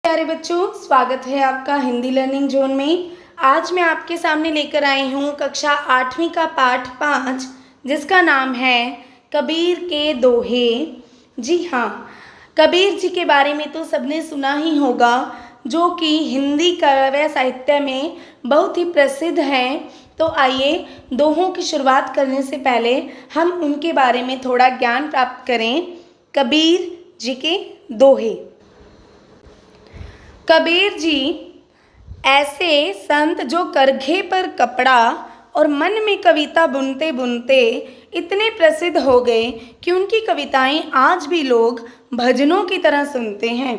प्यारे बच्चों, स्वागत है आपका हिंदी लर्निंग जोन में। आज मैं आपके सामने लेकर आई हूँ कक्षा 8वीं का पाठ 5, जिसका नाम है कबीर के दोहे। जी हाँ, कबीर जी के बारे में तो सबने सुना ही होगा, जो कि हिंदी काव्य साहित्य में बहुत ही प्रसिद्ध हैं। तो आइए, दोहों की शुरुआत करने से पहले हम उनके बारे में थोड़ा ज्ञान प्राप्त करें। कबीर जी के दोहे। कबीर जी ऐसे संत जो करघे पर कपड़ा और मन में कविता बुनते बुनते इतने प्रसिद्ध हो गए कि उनकी कविताएं आज भी लोग भजनों की तरह सुनते हैं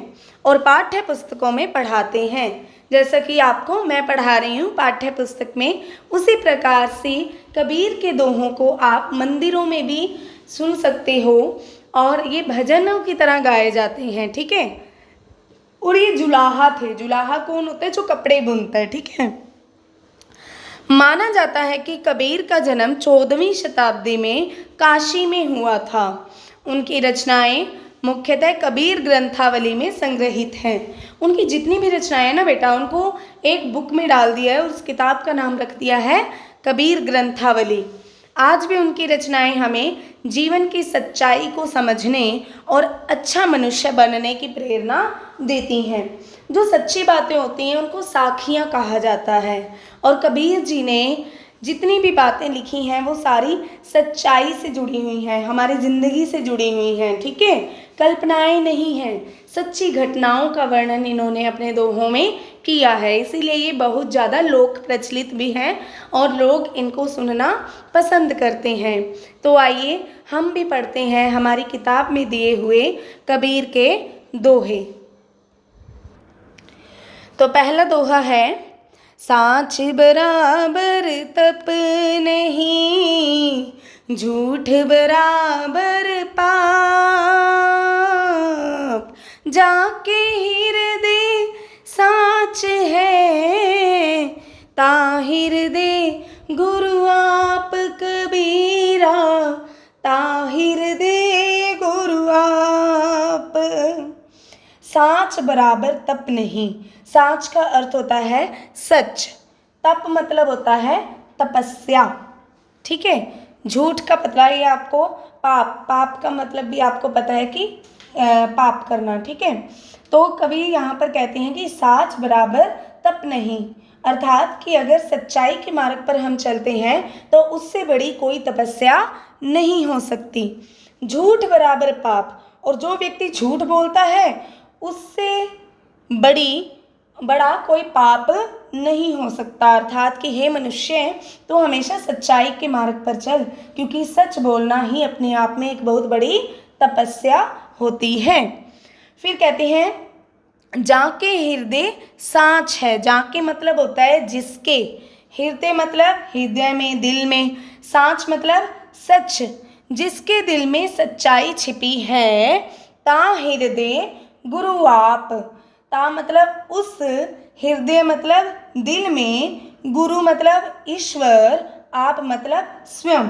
और पाठ्य पुस्तकों में पढ़ाते हैं। जैसा कि आपको मैं पढ़ा रही हूँ पाठ्य पुस्तक में, उसी प्रकार से कबीर के दोहों को आप मंदिरों में भी सुन सकते हो और ये भजनों की तरह गाए जाते हैं। ठीक है। और ये जुलाहा थे। जुलाहा कौन होता है? जो कपड़े बुनता है। ठीक है। माना जाता है कि कबीर का जन्म 14वीं शताब्दी में काशी में हुआ था। उनकी रचनाएं मुख्यतः कबीर ग्रंथावली में संग्रहित हैं। उनकी जितनी भी रचनाएं हैं ना बेटा, उनको एक बुक में डाल दिया है और उस किताब का नाम रख दिया है कबीर ग्रंथावली। आज भी उनकी रचनाएं हमें जीवन की सच्चाई को समझने और अच्छा मनुष्य बनने की प्रेरणा देती हैं। जो सच्ची बातें होती हैं उनको साखियाँ कहा जाता है, और कबीर जी ने जितनी भी बातें लिखी हैं वो सारी सच्चाई से जुड़ी हुई हैं, हमारी ज़िंदगी से जुड़ी हुई हैं। ठीक है। कल्पनाएं नहीं हैं, सच्ची घटनाओं का वर्णन इन्होंने अपने दोहों में किया है। इसीलिए ये बहुत ज़्यादा लोक प्रचलित भी हैं और लोग इनको सुनना पसंद करते हैं। तो आइए हम भी पढ़ते हैं हमारी किताब में दिए हुए कबीर के दोहे। तो पहला दोहा है, सांच बराबर तप नहीं, झूठ बराबर पाप, जाके हृदय सांच है, ता हृदय गुरु आप कबीरा, ता हृदय गुरु आप। सांच बराबर तप नहीं। सांच का अर्थ होता है सच, तप मतलब होता है तपस्या। ठीक है। झूठ का पता है आपको, पाप, पाप का मतलब भी आपको पता है कि पाप करना। ठीक है। तो कवि यहाँ पर कहते हैं कि सांच बराबर तप नहीं, अर्थात कि अगर सच्चाई के मार्ग पर हम चलते हैं तो उससे बड़ी कोई तपस्या नहीं हो सकती। झूठ बराबर पाप, और जो व्यक्ति झूठ बोलता है उससे बड़ा कोई पाप नहीं हो सकता। अर्थात कि हे मनुष्य, तो हमेशा सच्चाई के मार्ग पर चल, क्योंकि सच बोलना ही अपने आप में एक बहुत बड़ी तपस्या होती है। फिर कहते हैं, जाके हृदय सांच है। जाके मतलब होता है जिसके, हृदय मतलब हृदय में, दिल में, सांच मतलब सच, जिसके दिल में सच्चाई छिपी है, ता हृदय गुरु आप। ता मतलब उस, हृदय मतलब दिल में, गुरु मतलब ईश्वर, आप मतलब स्वयं,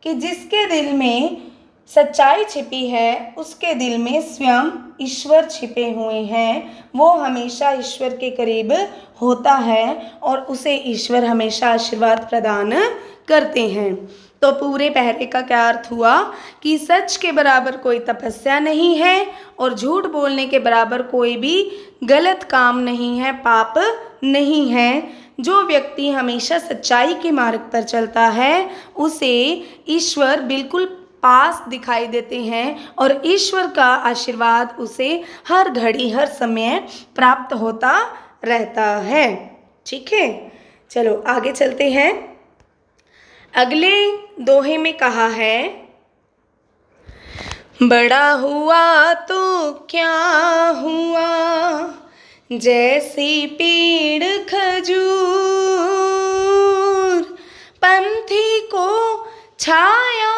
कि जिसके दिल में सच्चाई छिपी है उसके दिल में स्वयं ईश्वर छिपे हुए हैं। वो हमेशा ईश्वर के करीब होता है और उसे ईश्वर हमेशा आशीर्वाद प्रदान करते हैं। तो पूरे पहरे का क्या अर्थ हुआ कि सच के बराबर कोई तपस्या नहीं है और झूठ बोलने के बराबर कोई भी गलत काम नहीं है, पाप नहीं है। जो व्यक्ति हमेशा सच्चाई के मार्ग पर चलता है उसे ईश्वर बिल्कुल पास दिखाई देते हैं और ईश्वर का आशीर्वाद उसे हर घड़ी हर समय प्राप्त होता रहता है। ठीक है। चलो आगे चलते हैं। अगले दोहे में कहा है, बड़ा हुआ तो क्या हुआ, जैसी पेड़ खजूर, पंथी को छाया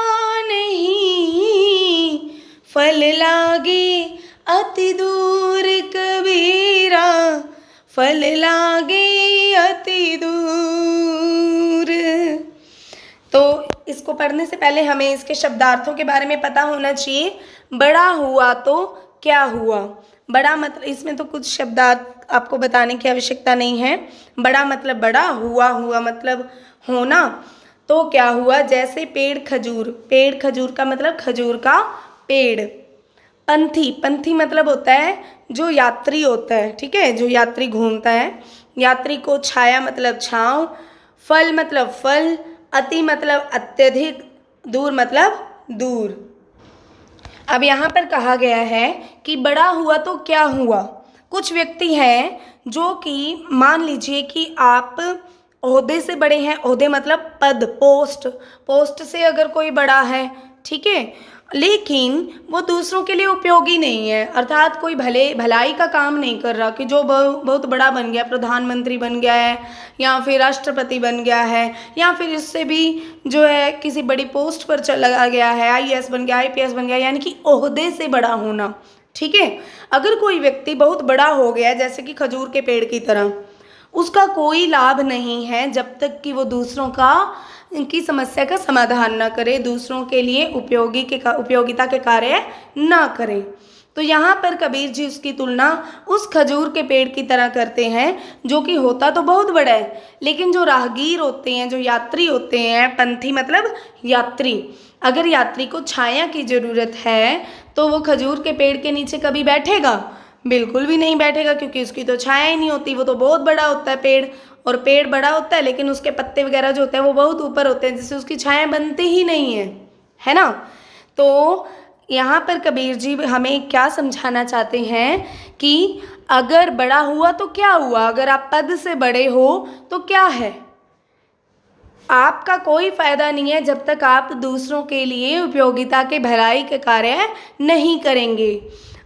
नहीं, फल लागे अति दूर कबीरा, फल लागे अति दूर। तो इसको पढ़ने से पहले हमें इसके शब्दार्थों के बारे में पता होना चाहिए। बड़ा हुआ तो क्या हुआ? बड़ा मतलब इसमें तो कुछ शब्दार्थ आपको बताने की आवश्यकता नहीं है। बड़ा मतलब बड़ा, हुआ हुआ मतलब होना। तो क्या हुआ, जैसे पेड़ खजूर का मतलब खजूर का पेड़। पंथी, पंथी मतलब होता है जो यात्री होता है, ठीक है, जो यात्री घूमता है। यात्री को छाया मतलब छाँव। फल मतलब फल। अति मतलब अत्यधिक। दूर मतलब दूर। अब यहाँ पर कहा गया है कि बड़ा हुआ तो क्या हुआ। कुछ व्यक्ति हैं जो कि मान लीजिए कि आप ओहदे से बड़े हैं, ओहदे मतलब पद, पोस्ट, पोस्ट से अगर कोई बड़ा है, ठीक है, लेकिन वो दूसरों के लिए उपयोगी नहीं है, अर्थात कोई भलाई का काम नहीं कर रहा, कि जो बहुत बड़ा बन गया, प्रधानमंत्री बन गया है या फिर राष्ट्रपति बन गया है या फिर इससे भी जो है किसी बड़ी पोस्ट पर चला गया है, आईएएस बन गया, आईपीएस बन गया, यानी कि ओहदे से बड़ा होना, ठीक है। अगर कोई व्यक्ति बहुत बड़ा हो गया जैसे कि खजूर के पेड़ की तरह, उसका कोई लाभ नहीं है जब तक कि वो दूसरों का की समस्या का समाधान न करे, दूसरों के लिए उपयोगिता के कार्य ना करे। तो यहाँ पर कबीर जी उसकी तुलना उस खजूर के पेड़ की तरह करते हैं जो कि होता तो बहुत बड़ा है, लेकिन जो राहगीर होते हैं, जो यात्री होते हैं, पंथी मतलब यात्री, अगर यात्री को छाया की ज़रूरत है तो वो खजूर के पेड़ के नीचे कभी बैठेगा? बिल्कुल भी नहीं बैठेगा, क्योंकि उसकी तो छाया ही नहीं होती, वो तो बहुत बड़ा होता है पेड़, और पेड़ बड़ा होता है लेकिन उसके पत्ते वगैरह जो होते हैं वो बहुत ऊपर होते हैं, जिससे उसकी छाया बनती ही नहीं है ना। तो यहाँ पर कबीर जी हमें क्या समझाना चाहते हैं कि अगर बड़ा हुआ तो क्या हुआ, अगर आप पद से बड़े हो तो क्या है, आपका कोई फायदा नहीं है जब तक आप दूसरों के लिए उपयोगिता के भलाई के कार्य नहीं करेंगे।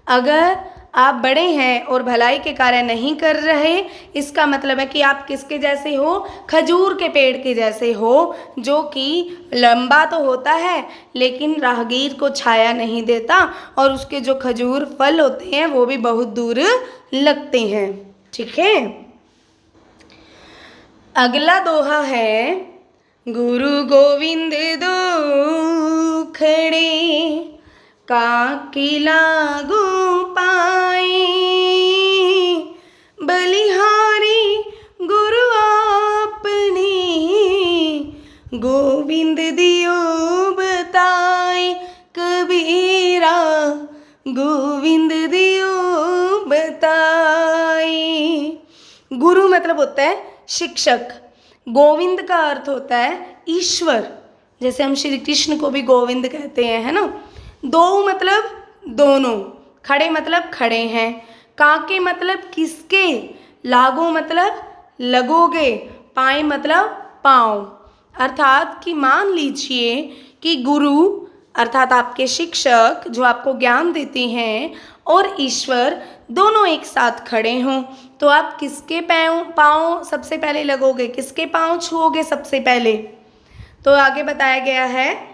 अगर आप बड़े हैं और भलाई के कार्य नहीं कर रहे, इसका मतलब है कि आप किसके जैसे हो, खजूर के पेड़ के जैसे हो, जो कि लंबा तो होता है लेकिन राहगीर को छाया नहीं देता, और उसके जो खजूर फल होते हैं वो भी बहुत दूर लगते हैं, ठीक है। अगला दोहा है, गुरु गोविंद दो खड़े काके लागू पाए, बलिहारी गुरु आपने गोविंद दियो बताए, कबीरा गोविंद दियो बताए। गुरु मतलब होता है शिक्षक, गोविंद का अर्थ होता है ईश्वर, जैसे हम श्री कृष्ण को भी गोविंद कहते हैं, है ना। दो मतलब दोनों, खड़े मतलब खड़े हैं, काके मतलब किसके, लागो मतलब लगोगे, पाए मतलब पाँव, अर्थात कि मान लीजिए कि गुरु अर्थात आपके शिक्षक जो आपको ज्ञान देते हैं और ईश्वर दोनों एक साथ खड़े हों, तो आप किसके पाँव सबसे पहले लगोगे, किसके पाँव छुओगे सबसे पहले। तो आगे बताया गया है,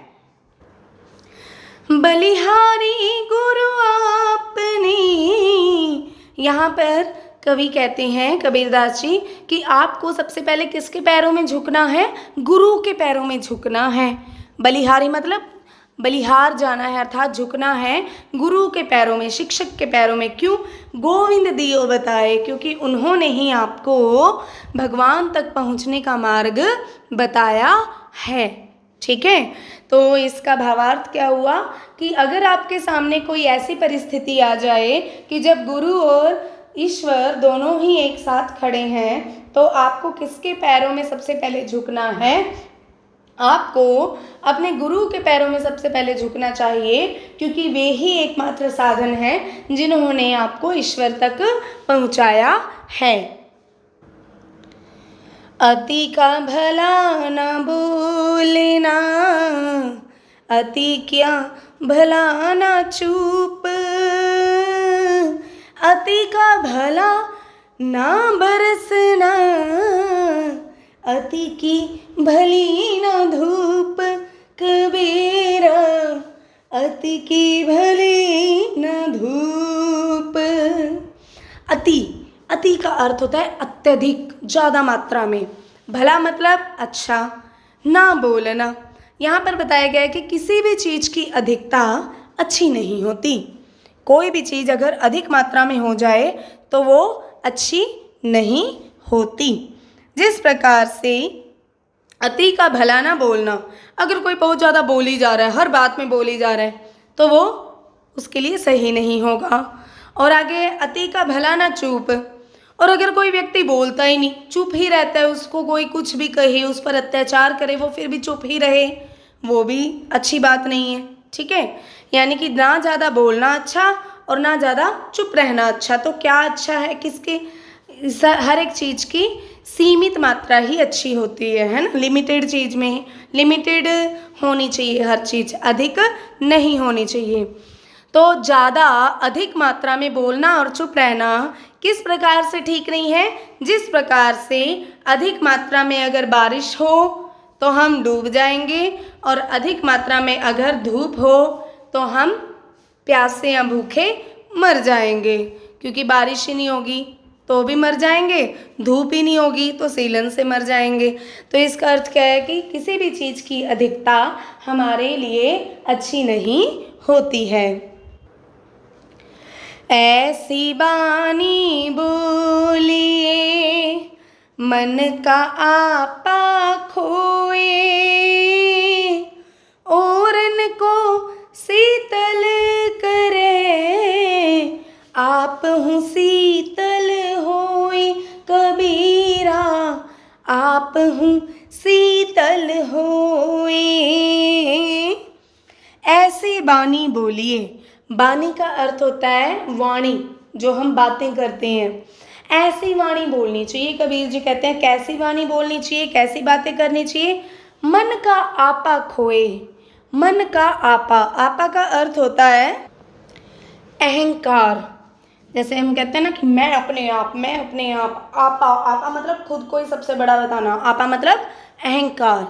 बलिहारी गुरु आपने। यहाँ पर कवि कहते हैं कबीरदास जी कि आपको सबसे पहले किसके पैरों में झुकना है, गुरु के पैरों में झुकना है। बलिहारी मतलब बलिहार जाना है, अर्थात झुकना है गुरु के पैरों में, शिक्षक के पैरों में। क्यों? गोविंद दियो बताए, क्योंकि उन्होंने ही आपको भगवान तक पहुँचने का मार्ग बताया है, ठीक है। तो इसका भावार्थ क्या हुआ कि अगर आपके सामने कोई ऐसी परिस्थिति आ जाए कि जब गुरु और ईश्वर दोनों ही एक साथ खड़े हैं, तो आपको किसके पैरों में सबसे पहले झुकना है, आपको अपने गुरु के पैरों में सबसे पहले झुकना चाहिए, क्योंकि वे ही एकमात्र साधन हैं जिन्होंने आपको ईश्वर तक पहुंचाया है। अति का भला न बोलना, अति क्या भला न चूप, अति का भला ना बरसना, अति की भली न धूप, कबीरा अति की भली न धूप। अति का अर्थ होता है अत्यधिक, ज़्यादा मात्रा में। भला मतलब अच्छा, ना बोलना। यहाँ पर बताया गया है कि किसी भी चीज़ की अधिकता अच्छी नहीं होती। कोई भी चीज़ अगर अधिक मात्रा में हो जाए तो वो अच्छी नहीं होती। जिस प्रकार से अति का भला ना बोलना, अगर कोई बहुत ज़्यादा बोली जा रहा है, हर बात में बोली जा रहा है, तो वो उसके लिए सही नहीं होगा। और आगे अति का भला ना चुप, और अगर कोई व्यक्ति बोलता ही नहीं, चुप ही रहता है, उसको कोई कुछ भी कहे, उस पर अत्याचार करे, वो फिर भी चुप ही रहे, वो भी अच्छी बात नहीं है। ठीक है, यानी कि ना ज़्यादा बोलना अच्छा और ना ज़्यादा चुप रहना अच्छा। तो क्या अच्छा है, किसके, हर एक चीज़ की सीमित मात्रा ही अच्छी होती है ना। लिमिटेड चीज़ में लिमिटेड होनी चाहिए हर चीज़, अधिक नहीं होनी चाहिए। तो ज़्यादा अधिक मात्रा में बोलना और चुप रहना किस प्रकार से ठीक नहीं है? जिस प्रकार से अधिक मात्रा में अगर बारिश हो तो हम डूब जाएंगे, और अधिक मात्रा में अगर धूप हो तो हम प्यासे या भूखे मर जाएंगे, क्योंकि बारिश ही नहीं होगी तो भी मर जाएंगे, धूप ही नहीं होगी तो सीलन से मर जाएंगे। तो इसका अर्थ क्या है कि किसी भी चीज़ की अधिकता हमारे लिए अच्छी नहीं होती है। ऐसी बानी बोलिए मन का आपा खोए, ओरन को शीतल करे आप हूँ शीतल होए, कबीरा आप हूँ शीतल होए। ऐसी बानी बोलिए, बानी का अर्थ होता है वाणी, जो हम बातें करते हैं, ऐसी वाणी बोलनी चाहिए। कबीर जी कहते हैं कैसी वाणी बोलनी चाहिए, कैसी बातें करनी चाहिए? मन का आपा खोए। मन का आपा, आपा का अर्थ होता है अहंकार। जैसे हम कहते हैं ना कि मैं अपने आप, मैं अपने आप। आपा, आपा मतलब खुद को ही सबसे बड़ा बताना, आपा मतलब अहंकार।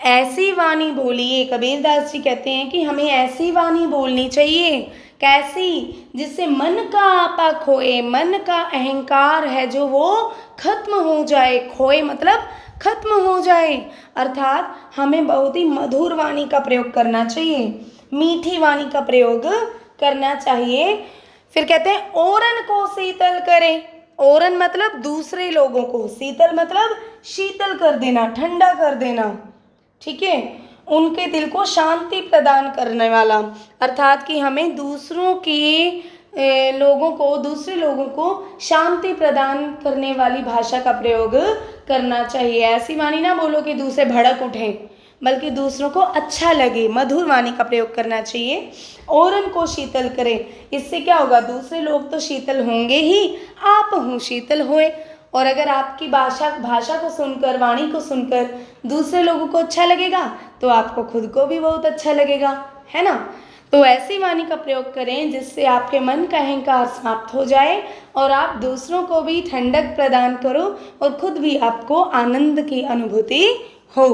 ऐसी वाणी बोलिए, कबीरदास जी कहते हैं कि हमें ऐसी वाणी बोलनी चाहिए। कैसी? जिससे मन का आपा खोए, मन का अहंकार है जो वो खत्म हो जाए। खोए मतलब खत्म हो जाए, अर्थात हमें बहुत ही मधुर वाणी का प्रयोग करना चाहिए, मीठी वाणी का प्रयोग करना चाहिए। फिर कहते हैं ओरन को शीतल करें। ओरन मतलब दूसरे लोगों को, शीतल मतलब शीतल कर देना, ठंडा कर देना। ठीक है, उनके दिल को शांति प्रदान करने वाला, अर्थात कि हमें दूसरों के दूसरे लोगों को शांति प्रदान करने वाली भाषा का प्रयोग करना चाहिए। ऐसी वाणी ना बोलो कि दूसरे भड़क उठें, बल्कि दूसरों को अच्छा लगे, मधुर वाणी का प्रयोग करना चाहिए। ओरन को शीतल करें, इससे क्या होगा? दूसरे लोग तो शीतल होंगे ही, आप हूँ शीतल होए। और अगर आपकी भाषा को सुनकर, वाणी को सुनकर दूसरे लोगों को अच्छा लगेगा तो आपको खुद को भी बहुत अच्छा लगेगा, है ना। तो ऐसी वाणी का प्रयोग करें जिससे आपके मन का अहंकार समाप्त हो जाए और आप दूसरों को भी ठंडक प्रदान करो और खुद भी आपको आनंद की अनुभूति हो।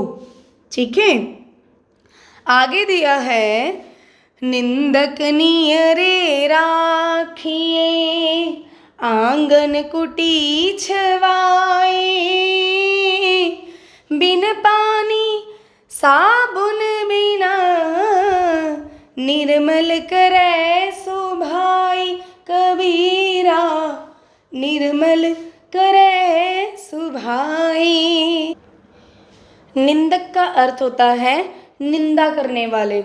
ठीक है, आगे दिया है निंदक नियरे राखिए आंगन कुटी छवाए, बिन पानी साबुन बिना निर्मल करे सुभाई, कबीरा निर्मल करे सुभाई। निंदक का अर्थ होता है निंदा करने वाले।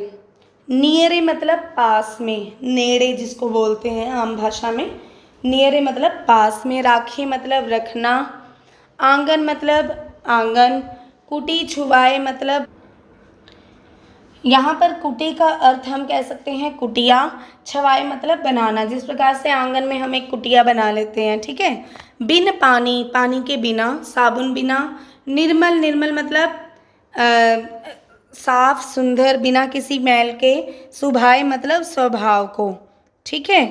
नियरे मतलब पास में, नेड़े जिसको बोलते हैं आम भाषा में। नियरे मतलब पास में, राखी मतलब रखना, आंगन मतलब आंगन, कुटी छुवाए मतलब, यहाँ पर कुटी का अर्थ हम कह सकते हैं कुटिया, छवाए मतलब बनाना, जिस प्रकार से आंगन में हम एक कुटिया बना लेते हैं। ठीक है, बिन पानी, पानी के बिना, साबुन बिना, निर्मल, निर्मल मतलब साफ सुंदर, बिना किसी मैल के, सुभाए मतलब स्वभाव को। ठीक है,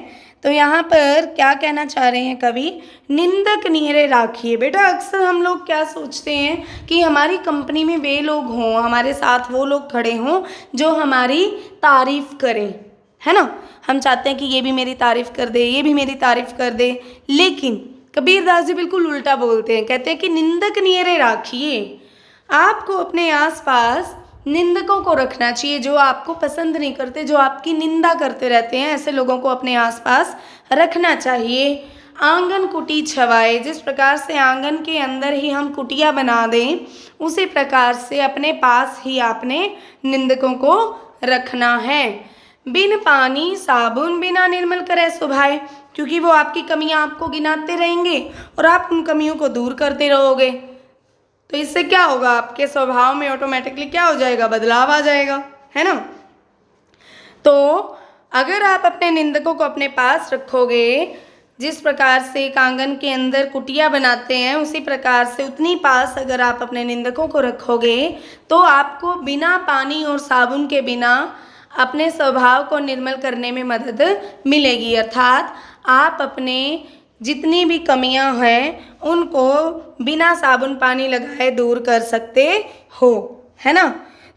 तो यहाँ पर क्या कहना चाह रहे हैं कवि? निंदक नियरे राखिए। बेटा अक्सर हम लोग क्या सोचते हैं कि हमारी कंपनी में वे लोग हों, हमारे साथ वो लोग खड़े हों जो हमारी तारीफ करें, है ना। हम चाहते हैं कि ये भी मेरी तारीफ कर दे, ये भी मेरी तारीफ कर दे, लेकिन कबीरदास जी बिल्कुल उल्टा बोलते हैं। कहते हैं कि निंदक नियरे राखिए, आपको अपने आसपास निंदकों को रखना चाहिए, जो आपको पसंद नहीं करते, जो आपकी निंदा करते रहते हैं, ऐसे लोगों को अपने आसपास रखना चाहिए। आंगन कुटी छवाए, जिस प्रकार से आंगन के अंदर ही हम कुटिया बना दें, उसी प्रकार से अपने पास ही आपने निंदकों को रखना है। बिन पानी साबुन बिना निर्मल करे सुभाए, क्योंकि वो आपकी कमियां आपको गिनाते रहेंगे और आप उन कमियों को दूर करते रहोगे, तो इससे क्या होगा, आपके स्वभाव में ऑटोमेटिकली क्या हो जाएगा, बदलाव आ जाएगा, है ना। तो अगर आप अपने निंदकों को अपने पास रखोगे, जिस प्रकार से एक आंगन के अंदर कुटिया बनाते हैं, उसी प्रकार से उतनी पास अगर आप अपने निंदकों को रखोगे, तो आपको बिना पानी और साबुन के बिना अपने स्वभाव को निर्मल करने में मदद मिलेगी। अर्थात आप अपने जितनी भी कमियां हैं उनको बिना साबुन पानी लगाए दूर कर सकते हो, है ना।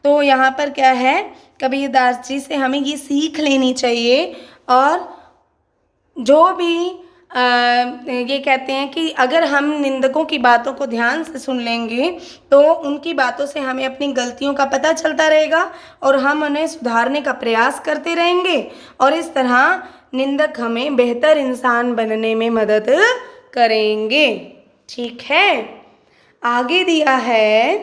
तो यहाँ पर क्या है, कबीरदास जी से हमें ये सीख लेनी चाहिए। और जो भी ये कहते हैं कि अगर हम निंदकों की बातों को ध्यान से सुन लेंगे तो उनकी बातों से हमें अपनी गलतियों का पता चलता रहेगा और हम उन्हें सुधारने का प्रयास करते रहेंगे, और इस तरह निंदक हमें बेहतर इंसान बनने में मदद करेंगे। ठीक है, आगे दिया है,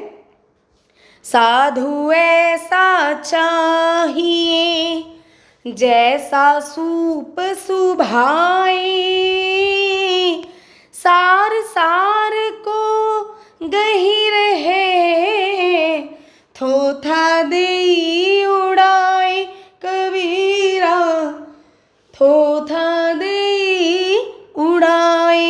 साधु ऐसा चाहिए जैसा सूप सुभाए, सार सार को गही रहे, थोथा देई उड़ाए कबीरा, थोथा देई उड़ाए।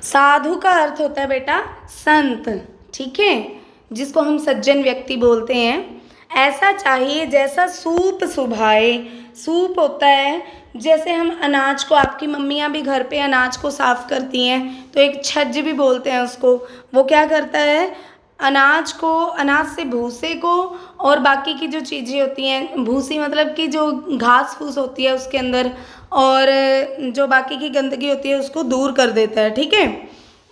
साधु का अर्थ होता है बेटा संत, ठीक है, जिसको हम सज्जन व्यक्ति बोलते हैं। ऐसा चाहिए जैसा सूप सुभाए। सूप होता है, जैसे हम अनाज को, आपकी मम्मियाँ भी घर पे अनाज को साफ़ करती हैं तो एक छज्ज भी बोलते हैं उसको, वो क्या करता है, अनाज को, अनाज से भूसे को और बाकी की जो चीज़ें होती हैं, भूसी मतलब कि जो घास फूस होती है उसके अंदर और जो बाकी की गंदगी होती है उसको दूर कर देता है, ठीक है।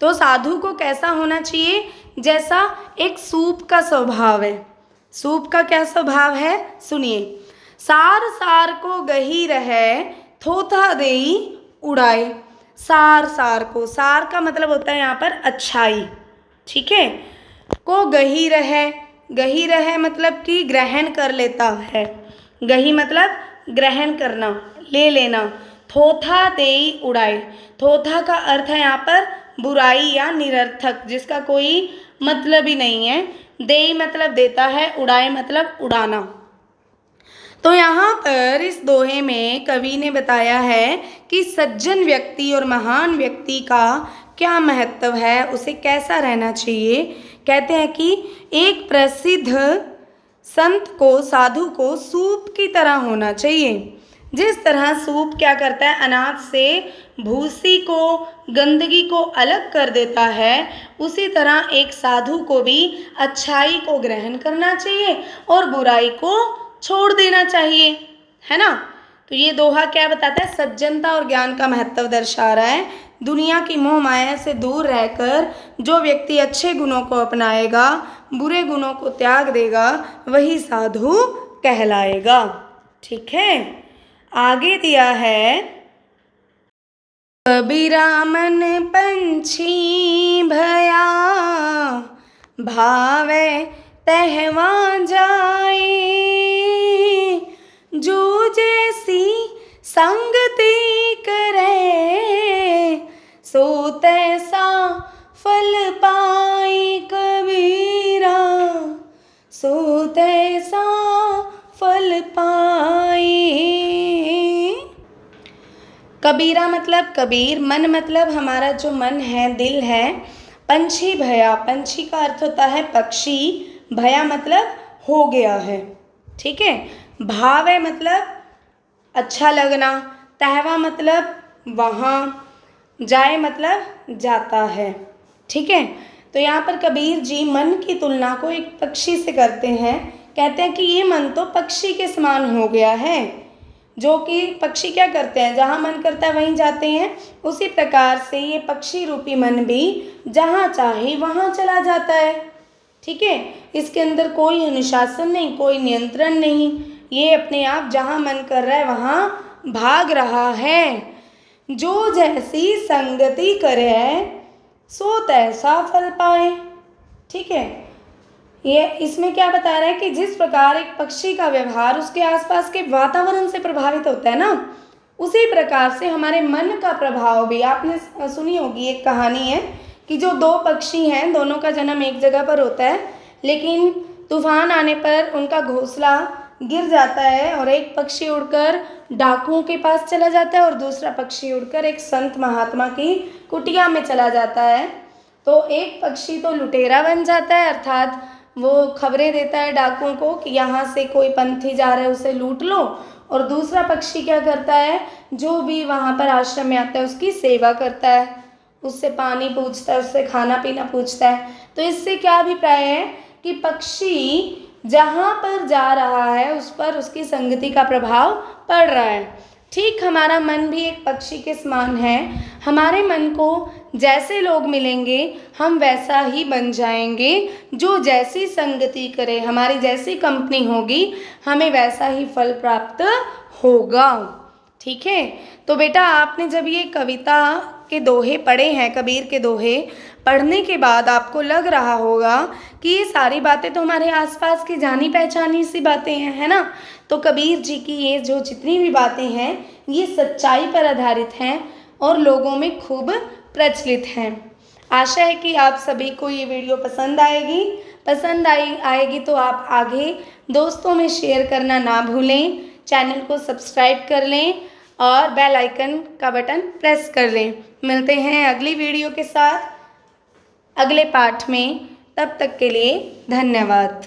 तो साधु को कैसा होना चाहिए, जैसा एक सूप का स्वभाव है। सूप का क्या स्वभाव है, सुनिए, सार सार को गही रहे, थोथा देई उड़ाए। सार सार को, सार का मतलब होता है यहाँ पर अच्छाई, ठीक है, को गही रहे मतलब कि ग्रहण कर लेता है। गही मतलब ग्रहण करना, ले लेना। थोथा देई उड़ाए, थोथा का अर्थ है यहाँ पर बुराई या निरर्थक, जिसका कोई मतलब ही नहीं है। देई मतलब देता है, उड़ाए मतलब उड़ाना। तो यहाँ पर इस दोहे में कवि ने बताया है कि सज्जन व्यक्ति और महान व्यक्ति का क्या महत्व है, उसे कैसा रहना चाहिए। कहते हैं कि एक प्रसिद्ध संत को, साधु को सूप की तरह होना चाहिए। जिस तरह सूप क्या करता है, अनाज से भूसी को, गंदगी को अलग कर देता है, उसी तरह एक साधु को भी अच्छाई को ग्रहण करना चाहिए और बुराई को छोड़ देना चाहिए, है ना। तो ये दोहा क्या बताता है, सज्जनता और ज्ञान का महत्व दर्शा रहा है। दुनिया की मोह माया से दूर रहकर जो व्यक्ति अच्छे गुणों को अपनाएगा, बुरे गुणों को त्याग देगा, वही साधु कहलाएगा। ठीक है, आगे दिया है, कबीरा मन पंछी भया, भावे तहवा जाए, जो जैसी संगति करे, सो तैसा फल पाए कबीरा, सो तैसा फल पाए। कबीरा मतलब कबीर, मन मतलब हमारा जो मन है, दिल है। पंछी भया, पंछी का अर्थ होता है पक्षी, भया मतलब हो गया है, ठीक है। भाव है मतलब अच्छा लगना, तहवा मतलब वहाँ, जाए मतलब जाता है, ठीक है। तो यहाँ पर कबीर जी मन की तुलना को एक पक्षी से करते हैं। कहते हैं कि ये मन तो पक्षी के समान हो गया है, जो कि पक्षी क्या करते हैं, जहाँ मन करता है वहीं जाते हैं। उसी प्रकार से ये पक्षी रूपी मन भी जहाँ चाहे वहाँ चला जाता है, ठीक है। इसके अंदर कोई अनुशासन नहीं, कोई नियंत्रण नहीं, ये अपने आप जहाँ मन कर रहा है वहाँ भाग रहा है। जो जैसी संगति करे सो तैसा फल पाए। ठीक है, ये इसमें क्या बता रहा है कि जिस प्रकार एक पक्षी का व्यवहार उसके आसपास के वातावरण से प्रभावित होता है ना, उसी प्रकार से हमारे मन का प्रभाव भी। आपने सुनी होगी, एक कहानी है कि जो दो पक्षी हैं, दोनों का जन्म एक जगह पर होता है, लेकिन तूफान आने पर उनका घोंसला गिर जाता है और एक पक्षी उड़कर डाकुओं के पास चला जाता है और दूसरा पक्षी उड़कर एक संत महात्मा की कुटिया में चला जाता है। तो एक पक्षी तो लुटेरा बन जाता है, अर्थात वो खबरें देता है डाकुओं को कि यहाँ से कोई पंथी जा रहा है, उसे लूट लो। और दूसरा पक्षी क्या करता है, जो भी वहाँ पर आश्रम में आता है उसकी सेवा करता है, उससे पानी पूछता है, उससे खाना पीना पूछता है। तो इससे क्या अभिप्राय है कि पक्षी जहाँ पर जा रहा है उस पर उसकी संगति का प्रभाव पड़ रहा है। ठीक हमारा मन भी एक पक्षी के समान है। हमारे मन को जैसे लोग मिलेंगे हम वैसा ही बन जाएंगे। जो जैसी संगति करे, हमारी जैसी कंपनी होगी, हमें वैसा ही फल प्राप्त होगा। ठीक है, तो बेटा आपने जब ये कविता के दोहे पढ़े हैं, कबीर के दोहे पढ़ने के बाद आपको लग रहा होगा कि ये सारी बातें तो हमारे आसपास की जानी पहचानी सी बातें हैं, है ना। तो कबीर जी की ये जो जितनी भी बातें हैं ये सच्चाई पर आधारित हैं और लोगों में खूब प्रचलित हैं। आशा है कि आप सभी को ये वीडियो पसंद आएगी तो आप आगे दोस्तों में शेयर करना ना भूलें, चैनल को सब्सक्राइब कर लें और बेल आइकन का बटन प्रेस कर लें। मिलते हैं अगली वीडियो के साथ अगले पाठ में, तब तक के लिए धन्यवाद।